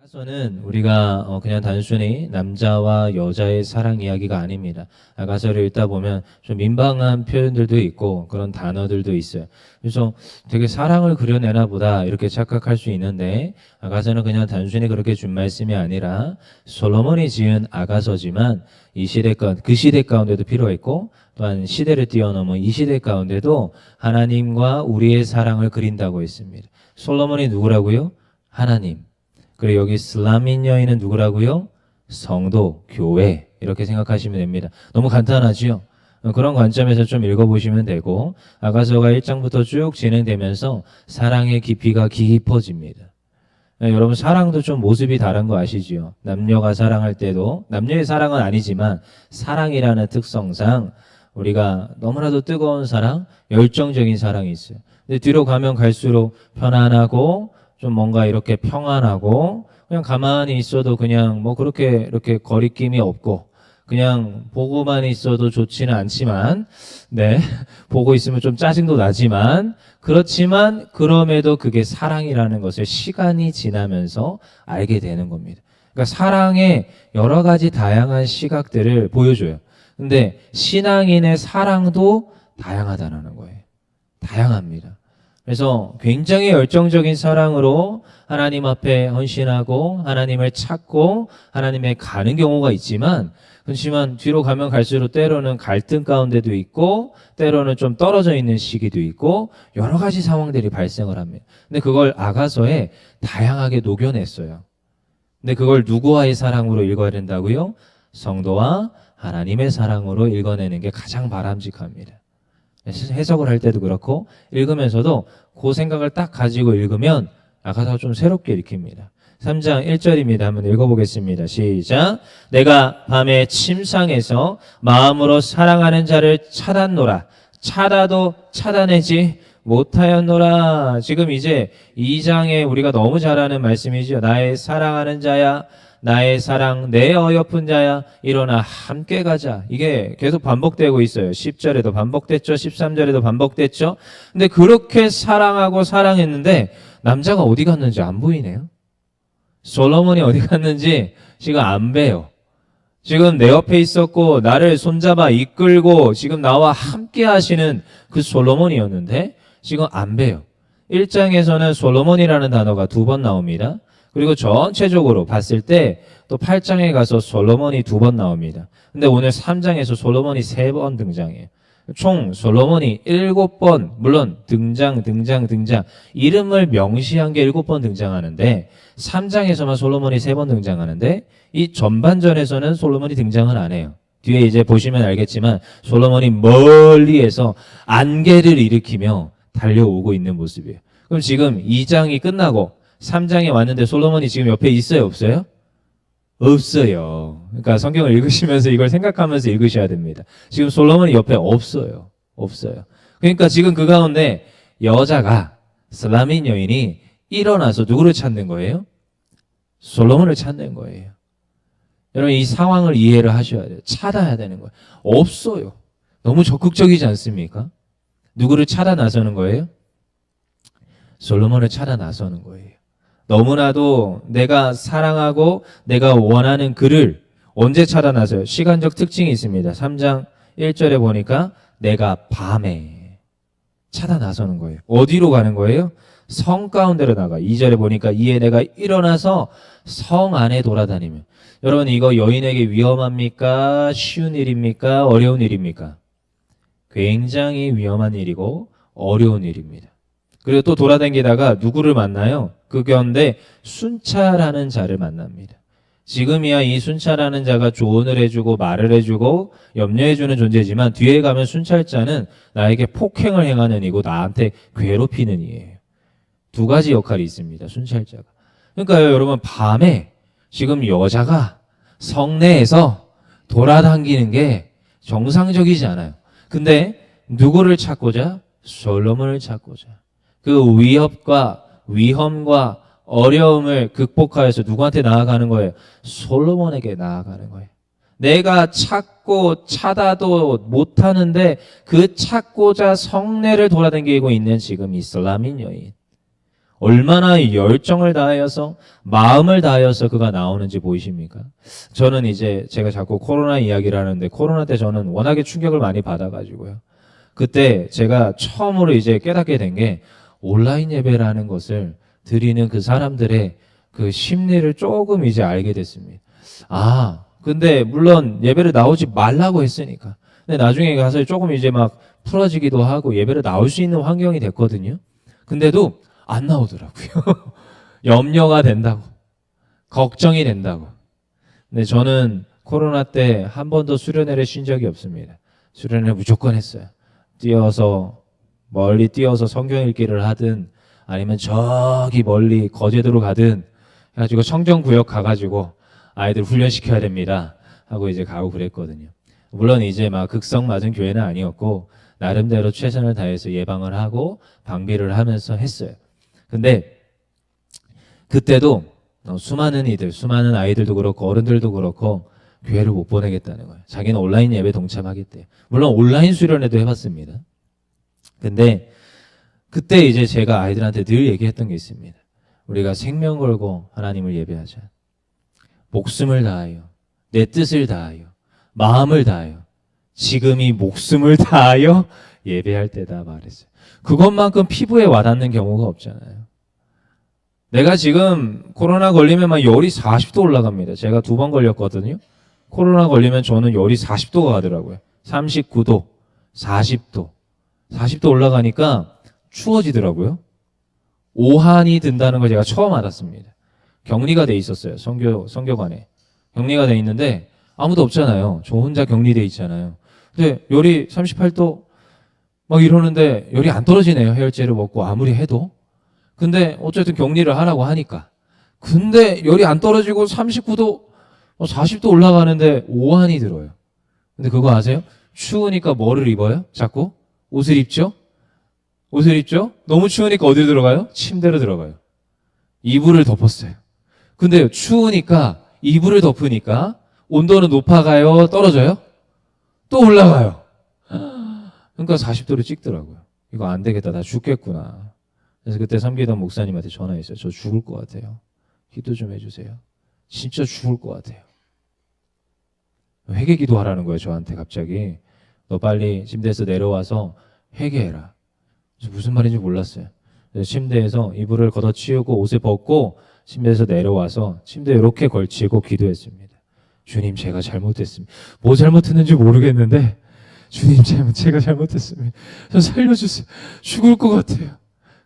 아가서는 우리가 그냥 단순히 남자와 여자의 사랑 이야기가 아닙니다. 아가서를 읽다 보면 좀 민망한 표현들도 있고 그런 단어들도 있어요. 그래서 되게 사랑을 그려내나 보다 이렇게 착각할 수 있는데, 아가서는 그냥 단순히 그렇게 준 말씀이 아니라 솔로몬이 지은 아가서지만 그 시대 가운데도 필요했고, 또한 시대를 뛰어넘은 이 시대 가운데도 하나님과 우리의 사랑을 그린다고 했습니다. 솔로몬이 누구라고요? 하나님. 그리고 여기 슬라민 여인은 누구라고요? 성도, 교회, 이렇게 생각하시면 됩니다. 너무 간단하지요? 그런 관점에서 좀 읽어보시면 되고, 아가서가 1장부터 쭉 진행되면서 사랑의 깊이가 깊어집니다. 여러분, 사랑도 좀 모습이 다른 거 아시지요? 남녀가 사랑할 때도, 남녀의 사랑은 아니지만 사랑이라는 특성상 우리가 너무나도 뜨거운 사랑, 열정적인 사랑이 있어요. 근데 뒤로 가면 갈수록 편안하고 좀 뭔가 이렇게 평안하고, 그냥 가만히 있어도 그냥 뭐 그렇게 이렇게 거리낌이 없고, 그냥 보고만 있어도 좋지는 않지만, 네, 보고 있으면 좀 짜증도 나지만, 그렇지만 그럼에도 그게 사랑이라는 것을 시간이 지나면서 알게 되는 겁니다. 그러니까 사랑의 여러 가지 다양한 시각들을 보여줘요. 근데 신앙인의 사랑도 다양하다는 거예요. 다양합니다. 그래서 굉장히 열정적인 사랑으로 하나님 앞에 헌신하고 하나님을 찾고 하나님에 가는 경우가 있지만, 그렇지만 뒤로 가면 갈수록 때로는 갈등 가운데도 있고 때로는 좀 떨어져 있는 시기도 있고 여러 가지 상황들이 발생을 합니다. 근데 그걸 아가서에 다양하게 녹여냈어요. 근데 그걸 누구와의 사랑으로 읽어야 된다고요? 성도와 하나님의 사랑으로 읽어내는 게 가장 바람직합니다. 해석을 할 때도 그렇고 읽으면서도 그 생각을 딱 가지고 읽으면 아가서가 좀 새롭게 읽힙니다. 3장 1절입니다. 한번 읽어보겠습니다. 시작. 내가 밤에 침상에서 마음으로 사랑하는 자를 찾았노라. 찾아도 찾아내지 못하였노라. 지금 이제 2장에 우리가 너무 잘 아는 말씀이죠. 나의 사랑하는 자야, 나의 사랑, 내 어여쁜 자야, 일어나 함께 가자. 이게 계속 반복되고 있어요. 10절에도 반복됐죠. 13절에도 반복됐죠. 근데 그렇게 사랑하고 사랑했는데 남자가 어디 갔는지 안 보이네요. 솔로몬이 어디 갔는지 지금 안 봬요. 지금 내 옆에 있었고 나를 손잡아 이끌고 지금 나와 함께 하시는 그 솔로몬이었는데 지금 안 봬요. 1장에서는 솔로몬이라는 단어가 2번 나옵니다. 그리고 전체적으로 봤을 때 또 8장에 가서 솔로몬이 2번 나옵니다. 근데 오늘 3장에서 솔로몬이 3번 등장해요. 총 솔로몬이 7번, 물론 등장, 이름을 명시한 게 7번 등장하는데 3장에서만 솔로몬이 3번 등장하는데 이 전반전에서는 솔로몬이 등장을 안 해요. 뒤에 이제 보시면 알겠지만 솔로몬이 멀리에서 안개를 일으키며 달려오고 있는 모습이에요. 그럼 지금 2장이 끝나고 3장에 왔는데 솔로몬이 지금 옆에 있어요, 없어요? 없어요. 그러니까 성경을 읽으시면서 이걸 생각하면서 읽으셔야 됩니다. 지금 솔로몬이 옆에 없어요. 없어요. 그러니까 지금 그 가운데 여자가, 슬라민 여인이 일어나서 누구를 찾는 거예요? 솔로몬을 찾는 거예요. 여러분, 이 상황을 이해를 하셔야 돼요. 찾아야 되는 거예요. 없어요. 너무 적극적이지 않습니까? 누구를 찾아 나서는 거예요? 솔로몬을 찾아 나서는 거예요. 너무나도 내가 사랑하고 내가 원하는 그를 언제 찾아 나서요? 시간적 특징이 있습니다. 3장 1절에 보니까 내가 밤에 찾아 나서는 거예요. 어디로 가는 거예요? 성 가운데로 나가. 2절에 보니까 이에 내가 일어나서 성 안에 돌아다니며. 여러분, 이거 여인에게 위험합니까? 쉬운 일입니까? 어려운 일입니까? 굉장히 위험한 일이고 어려운 일입니다. 그리고 또 돌아다니다가 누구를 만나요? 그 가운데 순찰하는 자를 만납니다. 지금이야 이 순찰하는 자가 조언을 해주고 말을 해주고 염려해주는 존재지만 뒤에 가면 순찰자는 나에게 폭행을 행하는 이고 나한테 괴롭히는 이예요. 2가지 역할이 있습니다. 순찰자가. 그러니까요, 여러분, 밤에 지금 여자가 성내에서 돌아다니는 게 정상적이지 않아요. 근데 누구를 찾고자? 솔로몬을 찾고자. 그 위험과 어려움을 극복하여서 누구한테 나아가는 거예요? 솔로몬에게 나아가는 거예요. 내가 찾고 찾아도 못하는데 그 찾고자 성내를 돌아다니고 있는 지금 이 슬라민 여인. 얼마나 열정을 다하여서 마음을 다하여서 그가 나오는지 보이십니까? 저는 이제 제가 자꾸 코로나 이야기를 하는데 코로나 때 저는 워낙에 충격을 많이 받아가지고요. 그때 제가 처음으로 이제 깨닫게 된 게 온라인 예배라는 것을 드리는 그 사람들의 그 심리를 조금 이제 알게 됐습니다. 아, 근데 물론 예배를 나오지 말라고 했으니까. 근데 나중에 가서 조금 이제 막 풀어지기도 하고 예배를 나올 수 있는 환경이 됐거든요. 근데도 안 나오더라고요. 염려가 된다고. 걱정이 된다고. 근데 저는 코로나 때 한 번도 수련회를 쉰 적이 없습니다. 수련회 무조건 했어요. 멀리 뛰어서 성경 읽기를 하든 아니면 저기 멀리 거제도로 가든 해가지고 청정구역 가가지고 아이들 훈련시켜야 됩니다 하고 이제 가고 그랬거든요. 물론 이제 막 극성 맞은 교회는 아니었고 나름대로 최선을 다해서 예방을 하고 방비를 하면서 했어요. 근데 그때도 수많은 이들, 수많은 아이들도 그렇고 어른들도 그렇고 교회를 못 보내겠다는 거예요. 자기는 온라인 예배 동참하겠대요. 물론 온라인 수련회도 해봤습니다. 근데 그때 이제 제가 아이들한테 늘 얘기했던 게 있습니다. 우리가 생명 걸고 하나님을 예배하자. 목숨을 다하여, 내 뜻을 다하여, 마음을 다하여, 지금이 목숨을 다하여 예배할 때다 말했어요. 그것만큼 피부에 와닿는 경우가 없잖아요. 내가 지금 코로나 걸리면 막 열이 40도 올라갑니다. 제가 2번 걸렸거든요. 코로나 걸리면 저는 열이 40도가 가더라고요. 39도, 40도. 40도 올라가니까 추워지더라고요. 오한이 든다는 걸 제가 처음 알았습니다. 격리가 돼 있었어요. 성교관에. 격리가 돼 있는데 아무도 없잖아요. 저 혼자 격리돼 있잖아요. 근데 열이 38도 막 이러는데 열이 안 떨어지네요. 해열제를 먹고 아무리 해도. 근데 어쨌든 격리를 하라고 하니까. 근데 열이 안 떨어지고 39도, 40도 올라가는데 오한이 들어요. 근데 그거 아세요? 추우니까 뭐를 입어요? 자꾸? 옷을 입죠? 옷을 입죠? 너무 추우니까 어디로 들어가요? 침대로 들어가요. 이불을 덮었어요. 근데 추우니까 이불을 덮으니까 온도는 높아가요? 떨어져요? 또 올라가요. 그러니까 40도를 찍더라고요. 이거 안 되겠다. 나 죽겠구나. 그래서 그때 섬기던 목사님한테 전화했어요. 저 죽을 것 같아요. 기도 좀 해주세요. 진짜 죽을 것 같아요. 회개 기도하라는 거예요. 저한테 갑자기. 너 빨리 침대에서 내려와서 회개해라. 그래서 무슨 말인지 몰랐어요. 그래서 침대에서 이불을 걷어치우고 옷을 벗고 침대에서 내려와서 침대에 이렇게 걸치고 기도했습니다. 주님, 제가 잘못했습니다. 뭐 잘못했는지 모르겠는데 주님, 제가 잘못했습니다. 저 살려주세요. 죽을 것 같아요.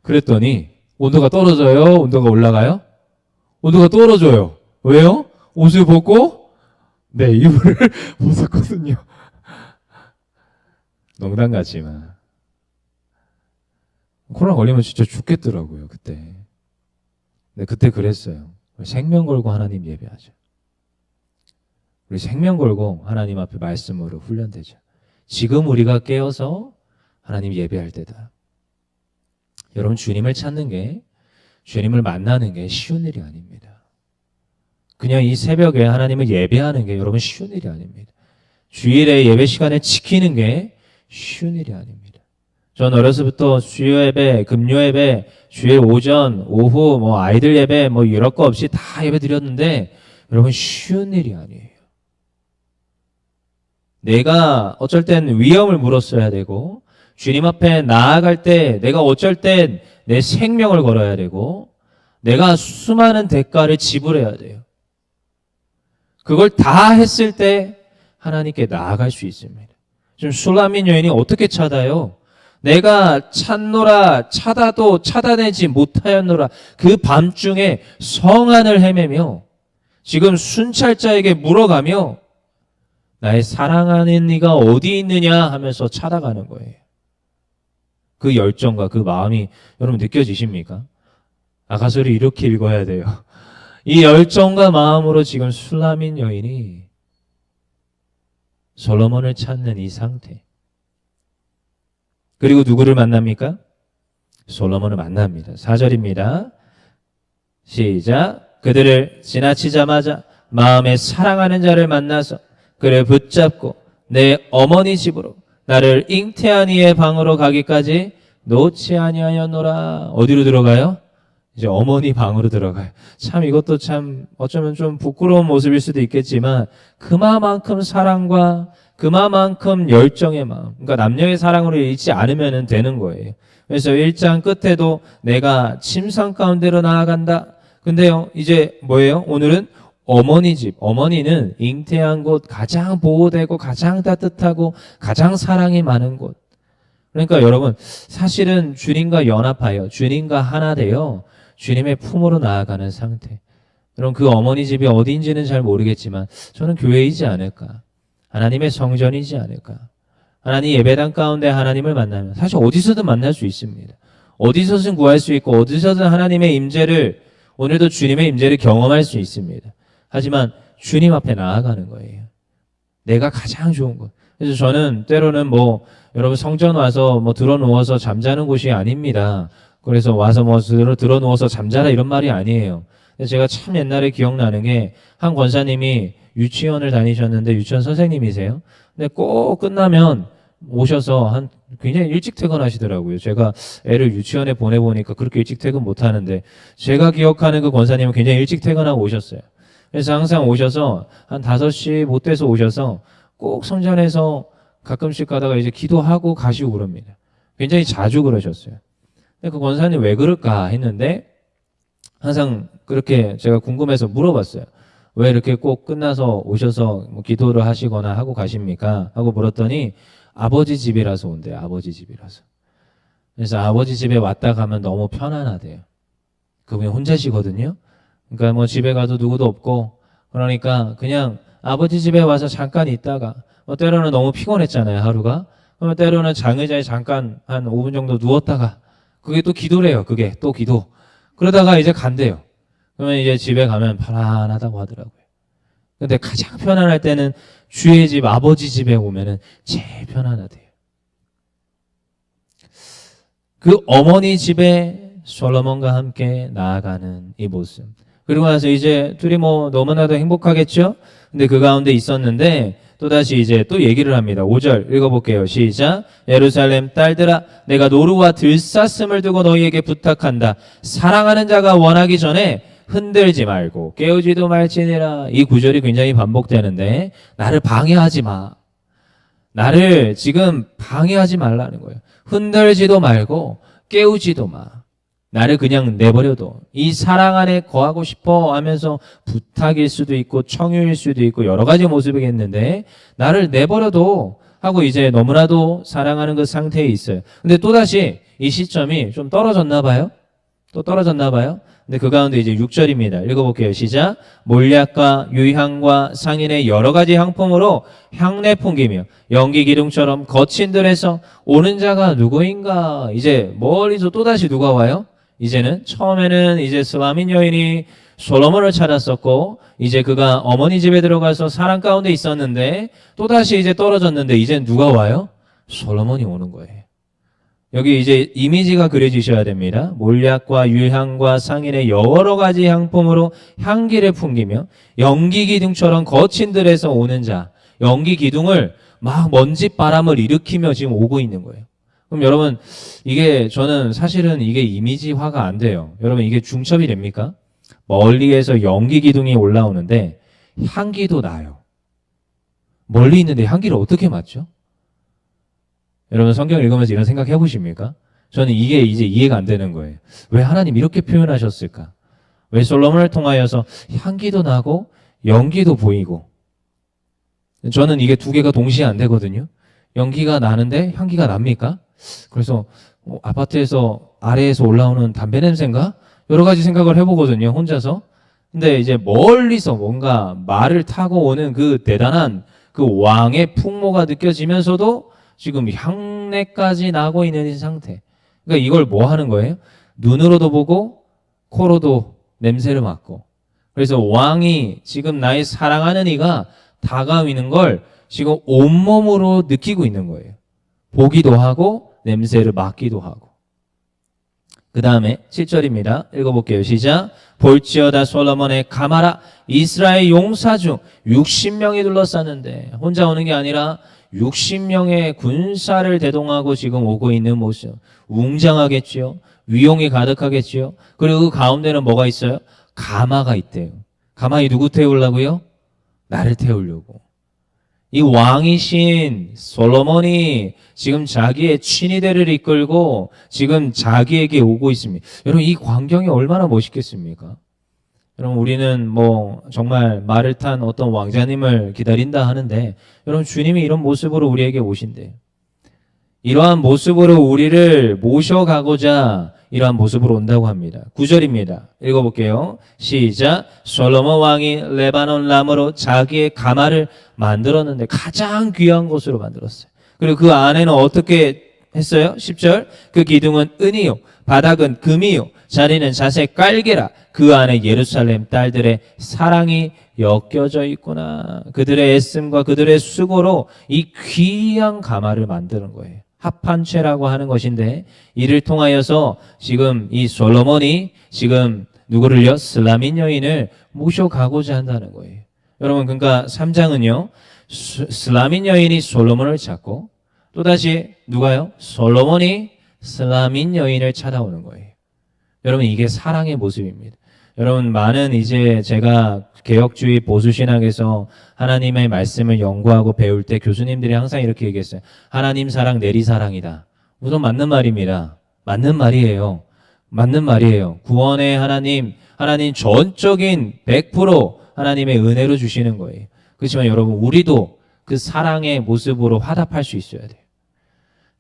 그랬더니 온도가 떨어져요? 온도가 올라가요? 온도가 떨어져요. 왜요? 옷을 벗고 네, 이불을 벗었거든요. 농담 같지만 코로나 걸리면 진짜 죽겠더라고요. 그때. 근데 그때 그랬어요. 생명 걸고 하나님 예배하자. 우리 생명 걸고 하나님 앞에 말씀으로 훈련되자. 지금 우리가 깨어서 하나님 예배할 때다. 여러분, 주님을 찾는 게, 주님을 만나는 게 쉬운 일이 아닙니다. 그냥 이 새벽에 하나님을 예배하는 게 여러분 쉬운 일이 아닙니다. 주일에 예배 시간을 지키는 게 쉬운 일이 아닙니다. 전 어려서부터 수요 예배, 금요 예배, 주일 오전, 오후, 아이들 예배, 이럴 거 없이 다 예배 드렸는데 여러분 쉬운 일이 아니에요. 내가 어쩔 땐 위험을 물었어야 되고 주님 앞에 나아갈 때 내가 어쩔 땐 내 생명을 걸어야 되고 내가 수많은 대가를 지불해야 돼요. 그걸 다 했을 때 하나님께 나아갈 수 있습니다. 지금 술라민 여인이 어떻게 찾아요? 내가 찾노라 찾아도 찾아내지 못하였노라. 그 밤중에 성안을 헤매며 지금 순찰자에게 물어가며 나의 사랑하는 네가 어디 있느냐 하면서 찾아가는 거예요. 그 열정과 그 마음이 여러분 느껴지십니까? 아가서를 이렇게 읽어야 돼요. 이 열정과 마음으로 지금 술라민 여인이 솔로몬을 찾는 이 상태. 그리고 누구를 만납니까? 솔로몬을 만납니다. 4절입니다. 시작. 그들을 지나치자마자 마음에 사랑하는 자를 만나서 그를 붙잡고 내 어머니 집으로 나를 잉태한 이의 방으로 가기까지 놓지 아니하였노라. 어디로 들어가요? 이제 어머니 방으로 들어가요. 참 이것도 참 어쩌면 좀 부끄러운 모습일 수도 있겠지만 그만큼 사랑과 그만큼 열정의 마음, 그러니까 남녀의 사랑으로 잃지 않으면 되는 거예요. 그래서 1장 끝에도 내가 침상 가운데로 나아간다. 근데요, 이제 뭐예요? 오늘은 어머니 집, 어머니는 잉태한 곳, 가장 보호되고 가장 따뜻하고 가장 사랑이 많은 곳. 그러니까 여러분, 사실은 주님과 연합하여 주님과 하나 되어 주님의 품으로 나아가는 상태. 여러분, 그 어머니 집이 어디인지는 잘 모르겠지만 저는 교회이지 않을까, 하나님의 성전이지 않을까. 하나님 예배당 가운데 하나님을 만나면 사실 어디서든 만날 수 있습니다. 어디서든 구할 수 있고 어디서든 하나님의 임재를, 오늘도 주님의 임재를 경험할 수 있습니다. 하지만 주님 앞에 나아가는 거예요. 내가 가장 좋은 것. 그래서 저는 때로는 뭐 여러분 성전 와서 뭐 들어 누워서 잠자는 곳이 아닙니다. 그래서 와서 뭐 들어 누워서 잠자라 이런 말이 아니에요. 제가 참 옛날에 기억나는 게 한 권사님이 유치원을 다니셨는데 유치원 선생님이세요. 근데 꼭 끝나면 오셔서 한 굉장히 일찍 퇴근하시더라고요. 제가 애를 유치원에 보내보니까 그렇게 일찍 퇴근 못 하는데 제가 기억하는 그 권사님은 굉장히 일찍 퇴근하고 오셨어요. 그래서 항상 오셔서 한 5시 못 돼서 오셔서 꼭 성전에서 가끔씩 가다가 이제 기도하고 가시고 그럽니다. 굉장히 자주 그러셨어요. 근데 그 권사님 왜 그럴까 했는데 항상 그렇게 제가 궁금해서 물어봤어요. 왜 이렇게 꼭 끝나서 오셔서 뭐 기도를 하시거나 하고 가십니까? 하고 물었더니 아버지 집이라서 온대요. 아버지 집이라서. 그래서 아버지 집에 왔다 가면 너무 편안하대요. 그분이 혼자시거든요. 그러니까 뭐 집에 가도 누구도 없고 그러니까 그냥 아버지 집에 와서 잠깐 있다가 뭐 때로는 너무 피곤했잖아요. 하루가. 그러면 때로는 장의자에 잠깐 한 5분 정도 누웠다가 그게 또 기도래요. 그게 또 기도. 그러다가 이제 간대요. 그러면 이제 집에 가면 편안하다고 하더라고요. 근데 가장 편안할 때는 주의 집, 아버지 집에 오면은 제일 편안하대요. 그 어머니 집에 솔로몬과 함께 나아가는 이 모습. 그리고 나서 이제 둘이 뭐 너무나도 행복하겠죠? 근데 그 가운데 있었는데 또다시 이제 또 얘기를 합니다. 5절 읽어볼게요. 시작. 예루살렘 딸들아, 내가 노루와 들사슴을 두고 너희에게 부탁한다. 사랑하는 자가 원하기 전에 흔들지 말고 깨우지도 말지니라. 이 구절이 굉장히 반복되는데 나를 방해하지 마. 나를 지금 방해하지 말라는 거예요. 흔들지도 말고 깨우지도 마. 나를 그냥 내버려둬. 이 사랑 안에 거하고 싶어 하면서 부탁일 수도 있고 청유일 수도 있고 여러 가지 모습이겠는데 나를 내버려둬 하고 이제 너무나도 사랑하는 그 상태에 있어요. 근데 또다시 이 시점이 좀 떨어졌나 봐요. 또 떨어졌나 봐요. 근데 그 가운데 이제 6절입니다. 읽어볼게요. 시작. 몰약과 유향과 상인의 여러 가지 향품으로 향내 풍기며 연기 기둥처럼 거친 들에서 오는 자가 누구인가. 이제 멀리서 또다시 누가 와요? 이제는 처음에는 이제 슬라민 여인이 솔로몬을 찾았었고 이제 그가 어머니 집에 들어가서 사랑 가운데 있었는데 또다시 이제 떨어졌는데 이제 누가 와요? 솔로몬이 오는 거예요. 여기 이제 이미지가 그려지셔야 됩니다. 몰약과 유향과 상인의 여러 가지 향품으로 향기를 풍기며 연기 기둥처럼 거친 들에서 오는 자. 연기 기둥을 막 먼지 바람을 일으키며 지금 오고 있는 거예요. 그럼 여러분 이게 저는 사실은 이게 이미지화가 안 돼요. 여러분 이게 중첩이 됩니까? 멀리에서 연기 기둥이 올라오는데 향기도 나요. 멀리 있는데 향기를 어떻게 맡죠? 여러분 성경 읽으면서 이런 생각 해보십니까? 저는 이게 이제 이해가 안 되는 거예요. 왜 하나님 이렇게 표현하셨을까? 왜 솔로몬을 통하여서 향기도 나고 연기도 보이고? 저는 이게 두 개가 동시에 안 되거든요. 연기가 나는데 향기가 납니까? 그래서 아파트에서 아래에서 올라오는 담배 냄새인가? 여러 가지 생각을 해보거든요. 혼자서. 근데 이제 멀리서 뭔가 말을 타고 오는 그 대단한 그 왕의 풍모가 느껴지면서도 지금 향내까지 나고 있는 이 상태. 그러니까 이걸 뭐 하는 거예요? 눈으로도 보고 코로도 냄새를 맡고. 그래서 왕이 지금 나의 사랑하는 이가 다가오는 걸 지금 온몸으로 느끼고 있는 거예요. 보기도 하고 냄새를 맡기도 하고. 그 다음에 7절입니다. 읽어볼게요. 시작. 볼지어다 솔로몬의 가마라 이스라엘 용사 중 60명이 둘러쌌는데 혼자 오는 게 아니라 60명의 군사를 대동하고 지금 오고 있는 모습. 웅장하겠죠. 위용이 가득하겠지요. 그리고 그 가운데는 뭐가 있어요? 가마가 있대요. 가마이 누구 태우려고요? 나를 태우려고. 이 왕이신 솔로몬이 지금 자기의 친위대를 이끌고 지금 자기에게 오고 있습니다. 여러분, 이 광경이 얼마나 멋있겠습니까? 여러분, 우리는 뭐 정말 말을 탄 어떤 왕자님을 기다린다 하는데, 여러분, 주님이 이런 모습으로 우리에게 오신대요. 이러한 모습으로 우리를 모셔가고자 이러한 모습으로 온다고 합니다. 9절입니다. 읽어볼게요. 시작. 솔로몬 왕이 레바논 나무로 자기의 가마를 만들었는데 가장 귀한 것으로 만들었어요. 그리고 그 안에는 어떻게 했어요? 10절. 그 기둥은 은이요, 바닥은 금이요, 자리는 자색 깔개라. 그 안에 예루살렘 딸들의 사랑이 엮여져 있구나. 그들의 애씀과 그들의 수고로 이 귀한 가마를 만드는 거예요. 합판체라고 하는 것인데, 이를 통하여서 지금 이 솔로몬이 지금 누구를요? 슬라민 여인을 모셔가고자 한다는 거예요. 여러분, 그러니까 3장은요, 슬라민 여인이 솔로몬을 찾고, 또다시 누가요? 솔로몬이 슬라민 여인을 찾아오는 거예요. 여러분, 이게 사랑의 모습입니다. 여러분, 많은 이제 제가 개혁주의 보수신학에서 하나님의 말씀을 연구하고 배울 때 교수님들이 항상 이렇게 얘기했어요. 하나님 사랑 내리 사랑이다. 우선 맞는 말입니다. 맞는 말이에요. 맞는 말이에요. 구원의 하나님 전적인 100% 하나님의 은혜로 주시는 거예요. 그렇지만 여러분, 우리도 그 사랑의 모습으로 화답할 수 있어야 돼요.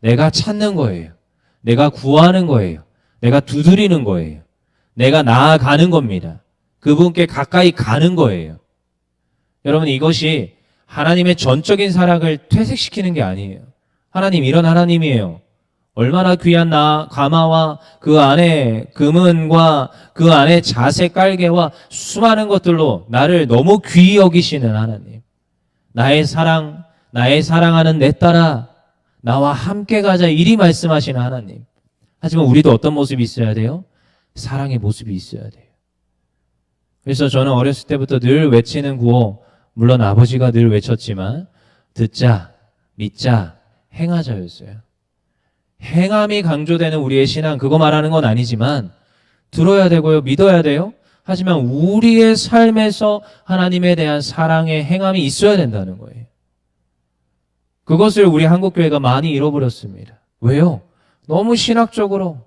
내가 찾는 거예요. 내가 구하는 거예요. 내가 두드리는 거예요. 내가 나아가는 겁니다. 그분께 가까이 가는 거예요. 여러분, 이것이 하나님의 전적인 사랑을 퇴색시키는 게 아니에요. 하나님 이런 하나님이에요. 얼마나 귀한 가마와 그 안에 금은과 그 안에 자색 깔개와 수많은 것들로 나를 너무 귀히 여기시는 하나님. 나의 사랑하는 내 딸아, 나와 함께 가자, 이리 말씀하시는 하나님. 하지만 우리도 어떤 모습이 있어야 돼요? 사랑의 모습이 있어야 돼요. 그래서 저는 어렸을 때부터 늘 외치는 구호, 물론 아버지가 늘 외쳤지만 듣자, 믿자, 행하자였어요. 행함이 강조되는 우리의 신앙, 그거 말하는 건 아니지만 들어야 되고요, 믿어야 돼요. 하지만 우리의 삶에서 하나님에 대한 사랑의 행함이 있어야 된다는 거예요. 그것을 우리 한국교회가 많이 잃어버렸습니다. 왜요? 너무 신학적으로,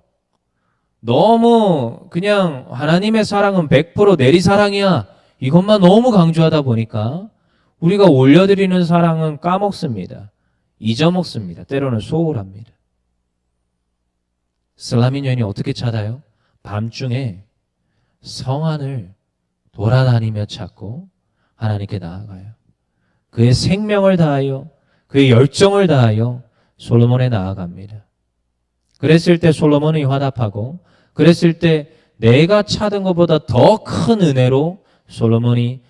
너무 그냥 하나님의 사랑은 100% 내리 사랑이야, 이것만 너무 강조하다 보니까 우리가 올려드리는 사랑은 까먹습니다. 잊어먹습니다. 때로는 소홀합니다. 슬라민 여인이 어떻게 찾아요? 밤중에 성안을 돌아다니며 찾고 하나님께 나아가요. 그의 생명을 다하여, 그의 열정을 다하여 솔로몬에 나아갑니다. 그랬을 때 솔로몬이 화답하고, 그랬을 때 내가 찾은 것보다 더 큰 은혜로 솔로몬이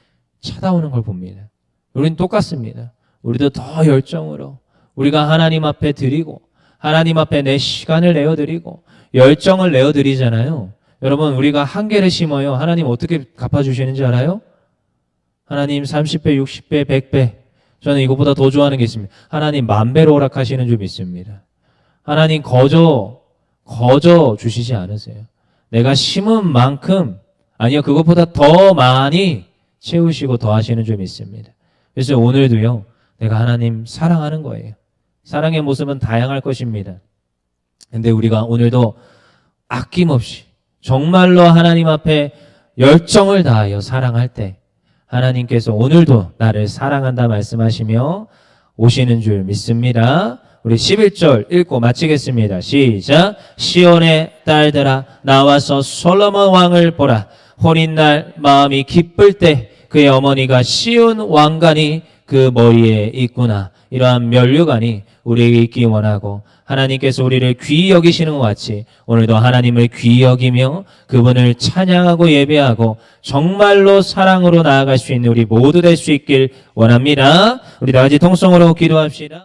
찾아오는 걸 봅니다. 우리는 똑같습니다. 우리도 더 열정으로 우리가 하나님 앞에 드리고, 하나님 앞에 내 시간을 내어드리고 열정을 내어드리잖아요. 여러분, 우리가 한 개를 심어요. 하나님 어떻게 갚아주시는지 알아요? 하나님 30배, 60배, 100배. 저는 이것보다 더 좋아하는 게 있습니다. 하나님 10,000배로 허락하시는 줄 믿습니다. 하나님 거저 주시지 않으세요. 내가 심은 만큼, 아니요, 그것보다 더 많이 채우시고 더하시는 줄 믿습니다. 그래서 오늘도요, 내가 하나님 사랑하는 거예요. 사랑의 모습은 다양할 것입니다. 근데 우리가 오늘도 아낌없이 정말로 하나님 앞에 열정을 다하여 사랑할 때 하나님께서 오늘도 나를 사랑한다 말씀하시며 오시는 줄 믿습니다. 우리 11절 읽고 마치겠습니다. 시작. 시온의 딸들아, 나와서 솔로몬 왕을 보라. 혼인날 마음이 기쁠 때 그의 어머니가 시온 왕관이 그 머리에 있구나. 이러한 면류관이 우리에게 있기 원하고, 하나님께서 우리를 귀히 여기시는 것 같이 오늘도 하나님을 귀히 여기며 그분을 찬양하고 예배하고 정말로 사랑으로 나아갈 수 있는 우리 모두 될 수 있길 원합니다. 우리 다 같이 통성으로 기도합시다.